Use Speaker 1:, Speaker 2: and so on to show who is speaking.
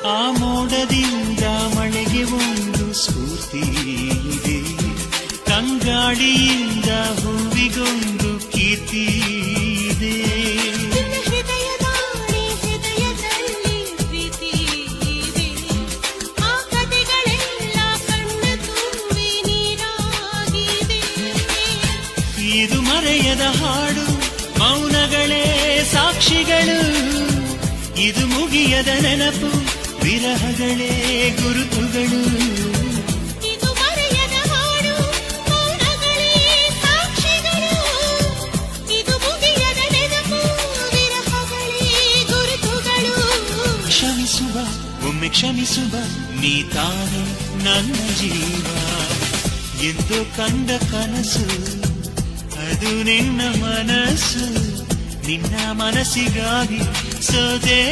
Speaker 1: ಆ ಮೋಡದಿಂದ ಮಳೆಗೆ ಒಂದು ಸ್ಫೂರ್ತಿ ಇದೆ, ತಂಗಾಳಿಯಿಂದ ಹೂವಿಗೊಂದು ಕೀರ್ತಿ ಇದೆ.
Speaker 2: ಹೃದಯದಲ್ಲಿ ಪ್ರೀತಿ ಇದೆ, ಆ ಕಥೆಗಳೆಲ್ಲ ಕಣ್ಣ ತುಂಬಿ ನೀರಾಗಿದೆ.
Speaker 1: ಇದು ಮರೆಯದ ಹಾಡು, ಮೌನಗಳೇ ಸಾಕ್ಷಿಗಳು. ಇದು ಮುಗಿಯದ ನೆನಪು, ವಿರಹಗಳೇ ಗುರುತುಗಳು.
Speaker 2: ಇದು ಮರೆಯದ ಹಾಡು, ಮೌನಗಳೇ ಸಾಕ್ಷಿಗಳು. ಇದು ಮುಗಿಯದ ನೆನಪು, ವಿರಹಗಳೇ ಗುರುತುಗಳು.
Speaker 1: ಕ್ಷಮಿಸುವ, ಒಮ್ಮೆ ಕ್ಷಮಿಸುವ, ನೀ ತಾನೇ ನನ್ನ ಜೀವ. ಎಂದು ಕಂಡ ಕನಸು ಅದು ನಿನ್ನ ಮನಸ್ಸು, ನಿನ್ನ ಮನಸ್ಸಿಗಾಗಿ ಸೋದೆ.